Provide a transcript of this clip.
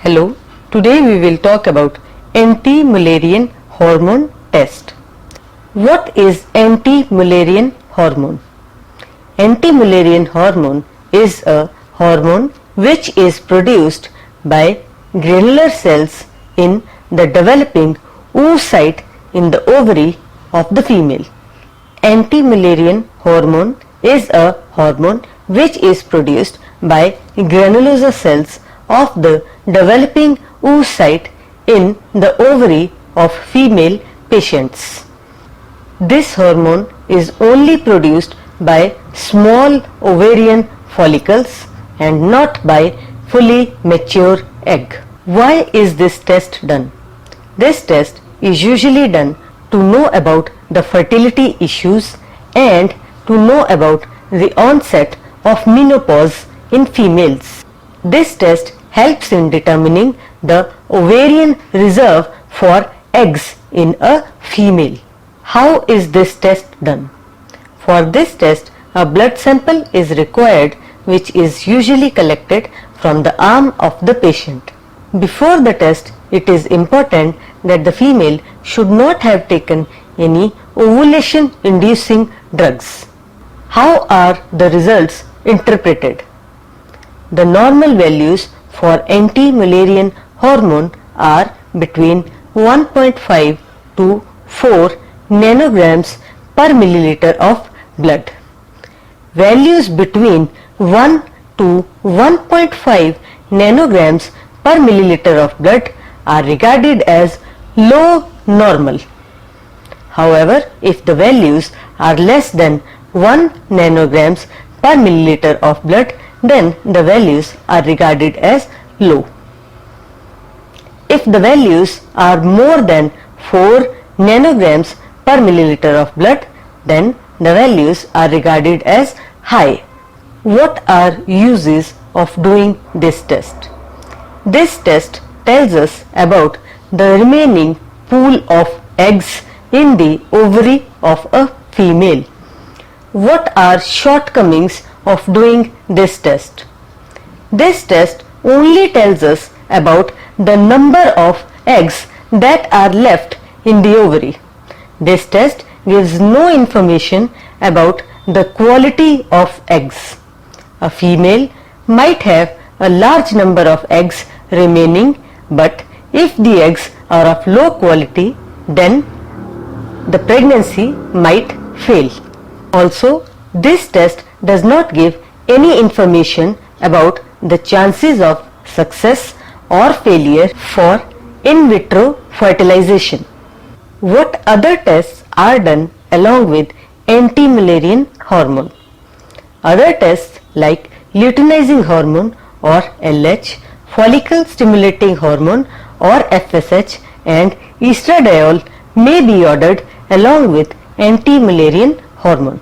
Hello, today we will talk about anti-Mullerian hormone test. What is anti-Mullerian hormone? Anti-Mullerian hormone is a hormone which is produced by granular cells in the developing oocyte in the ovary of the female. Anti-Mullerian hormone is a hormone which is produced by granulosa cells of the developing oocyte in the ovary of female patients. This hormone is only produced by small ovarian follicles and not by fully mature egg. Why is this test done? This test is usually done to know about the fertility issues and to know about the onset of menopause in females. This test helps in determining the ovarian reserve for eggs in a female. How is this test done? For this test, a blood sample is required which is usually collected from the arm of the patient. Before the test, it is important that the female should not have taken any ovulation inducing drugs. How are the results interpreted? The normal values for anti-Mullerian hormone are between 1.5 to 4 nanograms per milliliter of blood. Values between 1 to 1.5 nanograms per milliliter of blood are regarded as low normal. However, if the values are less than 1 nanograms per milliliter of blood, then the values are regarded as low. If the values are more than 4 nanograms per milliliter of blood, then the values are regarded as high. What are uses of doing this test? This test tells us about the remaining pool of eggs in the ovary of a female. What are shortcomings of doing this test? This test only tells us about the number of eggs that are left in the ovary. This test gives no information about the quality of eggs. A female might have a large number of eggs remaining, but if the eggs are of low quality, then the pregnancy might fail. Also, this test does not give any information about the chances of success or failure for in vitro fertilization. What other tests are done along with anti-Mullerian hormone? Other tests like luteinizing hormone or LH, follicle stimulating hormone or FSH and estradiol may be ordered along with anti-Mullerian hormone.